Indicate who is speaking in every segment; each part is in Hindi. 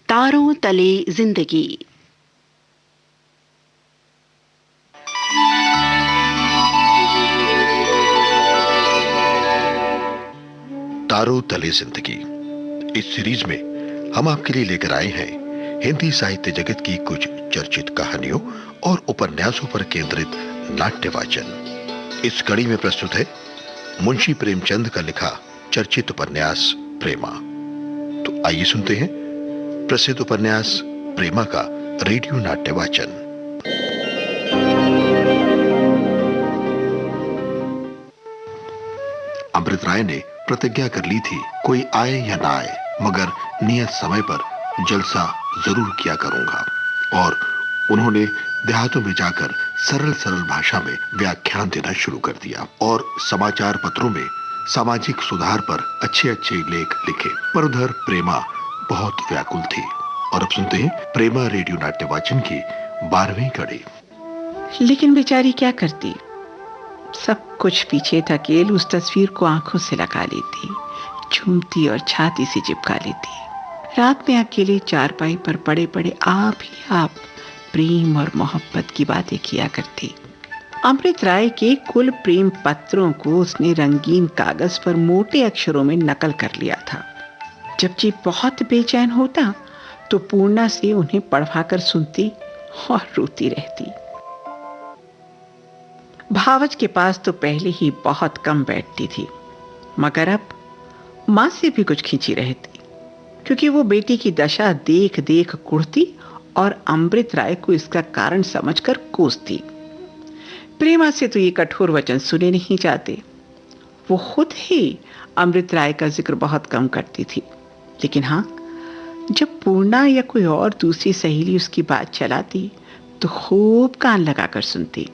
Speaker 1: तारों तले जिंदगी।
Speaker 2: तारों तले जिंदगी इस सीरीज में हम आपके लिए लेकर आए हैं हिंदी साहित्य जगत की कुछ चर्चित कहानियों और उपन्यासों पर केंद्रित नाट्य वाचन। इस कड़ी में प्रस्तुत है मुंशी प्रेमचंद का लिखा चर्चित उपन्यास प्रेमा। तो आइए सुनते हैं प्रसिद्ध उपन्यास प्रेमा का रेडियो नाट्य वाचन। अमृत राय ने प्रतिज्ञा कर ली थी, कोई आए या ना आए मगर नियत समय पर जलसा जरूर किया करूंगा। और उन्होंने देहातों में जाकर सरल सरल भाषा में व्याख्यान देना शुरू कर दिया और समाचार पत्रों में सामाजिक सुधार पर अच्छे अच्छे लेख लिखे। पर उधर प्रेमा बहुत व्याकुल थी। और अब सुनते हैं प्रेमा रेडियो नाट्य वाचन की 12वीं कड़ी।
Speaker 1: लेकिन बेचारी क्या करती, सब कुछ पीछे धकेल उस तस्वीर को आंखों से लगा लेती, झूमती और छाती से चिपका लेती। रात में अकेले चारपाई पर पड़े पड़े आप ही आप प्रेम और मोहब्बत की बातें किया करती। अमृत राय के कुल प्रेम पत्रों को उसने रंगीन कागज पर मोटे अक्षरों में नकल कर लिया था। जब जी बहुत बेचैन होता तो पूर्णा से उन्हें पढ़वाकर सुनती और रोती रहती। भावच के पास तो पहले ही बहुत कम बैठती थी, मगर अब मां से भी कुछ खींची रहती, क्योंकि वो बेटी की दशा देख देख कुढ़ती और अमृत राय को इसका कारण समझकर कोसती। प्रेमा से तो ये कठोर वचन सुने नहीं जाते। वो खुद ही अमृत राय का जिक्र बहुत कम करती थी, लेकिन हाँ, जब पूर्णा या कोई और दूसरी सहेली उसकी बात चलाती तो खूब कान लगाकर सुनती।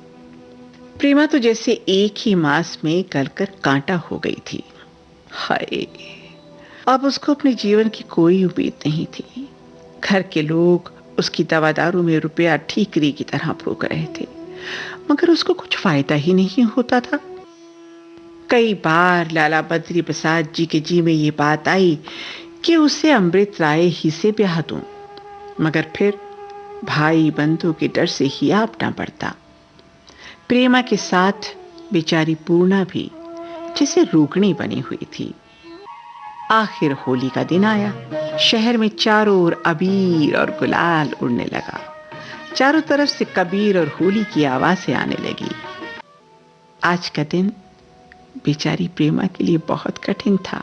Speaker 1: प्रेमा तो जैसे एक ही मास में गलकर कांटा हो गई थी। हाय, अब उसको अपने जीवन की कोई उम्मीद नहीं थी। घर के लोग उसकी दवा दारू में रुपया ठीकरी की तरह फूंक रहे थे, मगर उसको कुछ फायदा ही नहीं होता था। कई बार लाला बद्री प्रसाद जी के जी में ये बात आई कि उसे अमृत राय ही से ब्याह दूं, मगर फिर भाई बंधु के डर से ही आपना पड़ता। प्रेमा के साथ बेचारी पूर्णा भी जैसे रूकणी बनी हुई थी। आखिर होली का दिन आया। शहर में चारों ओर अबीर और गुलाल उड़ने लगा। चारों तरफ से कबीर और होली की आवाजें आने लगी। आज का दिन बेचारी प्रेमा के लिए बहुत कठिन था।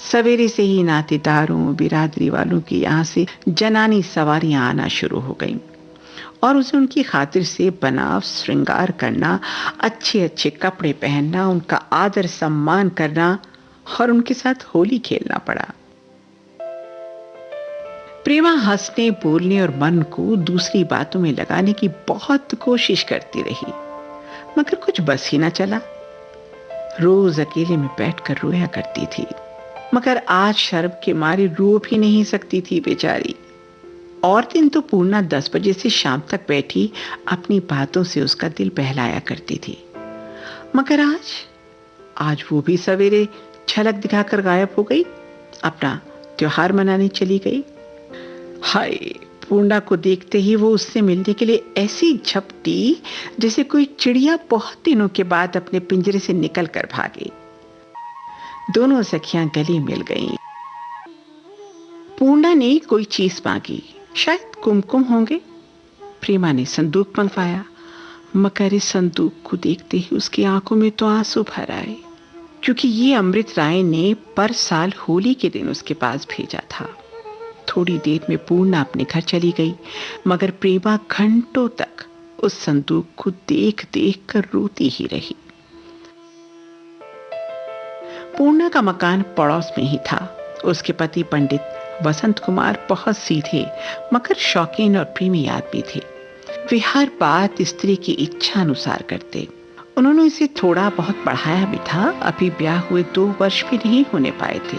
Speaker 1: सवेरे से ही नातेदारों बिरादरी वालों के यहाँ से जनानी सवारियां आना शुरू हो गईं और उसे उनकी खातिर से बनाव श्रृंगार करना, अच्छे अच्छे कपड़े पहनना, उनका आदर सम्मान करना और उनके साथ होली खेलना पड़ा। प्रेमा हंसने बोलने और मन को दूसरी बातों में लगाने की बहुत कोशिश करती रही, मगर कुछ बस ही ना चला। रोज अकेले में बैठकर रोया करती थी, मगर आज शर्म के मारे रो भी नहीं सकती थी बेचारी। और दिन तो पूर्णा 10 बजे से शाम तक बैठी अपनी बातों से उसका दिल बहलाया करती थी, मगर आज वो भी सवेरे झलक दिखाकर गायब हो गई, अपना त्योहार मनाने चली गई। हाय, पूर्णा को देखते ही वो उससे मिलने के लिए ऐसी झपटी जैसे कोई चिड़िया बहुत दिनों के बाद अपने पिंजरे से निकल कर भागे। दोनों सखियां गले मिल गईं। पूर्णा ने कोई चीज मांगी, शायद कुमकुम होंगे। प्रेमा ने संदूक मंगवाया, मगर इस संदूक को देखते ही उसकी आंखों में तो आंसू भर आए, क्योंकि ये अमृत राय ने पर साल होली के दिन उसके पास भेजा था। थोड़ी देर में पूर्णा अपने घर चली गई, मगर प्रेमा घंटों तक उस संदूक को देख देख कर रोती ही रही। पूर्णा का मकान पड़ोस में ही था। उसके पति पंडित वसंत कुमार बहुत सीधे मगर शौकीन और प्रेमी आदमी थे। वे हर बात स्त्री की इच्छा अनुसार करते। उन्होंने इसे थोड़ा बहुत पढ़ाया भी था। अभी ब्याह हुए 2 वर्ष भी नहीं होने पाए थे।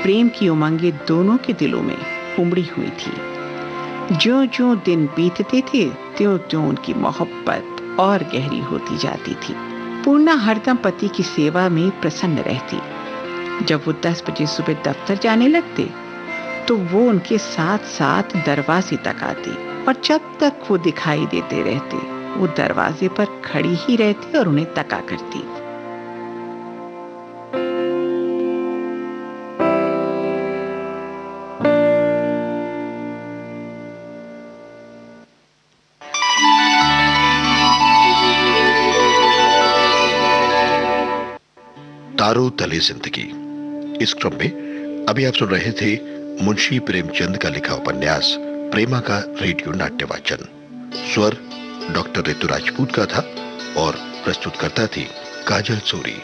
Speaker 1: प्रेम की उमंगें दोनों के दिलों में उमड़ी हुई थी। ज्यों ज्यों दिन बीतते थे त्यों त्यों उनकी मोहब्बत और गहरी होती जाती थी। पूर्णा हरदम पति की सेवा में प्रसन्न रहती। जब वो 10 बजे सुबह दफ्तर जाने लगते तो वो उनके साथ साथ दरवाजे तक आती और जब तक वो दिखाई देते रहते वो दरवाजे पर खड़ी ही रहती और उन्हें तका करती।
Speaker 2: तारो तले जिंदगी। इस क्रम में अभी आप सुन रहे थे मुंशी प्रेमचंद का लिखा उपन्यास प्रेमा का रेडियो नाट्य वाचन। स्वर डॉक्टर ऋतु राजपूत का था और प्रस्तुतकर्ता थी काजल सूरी।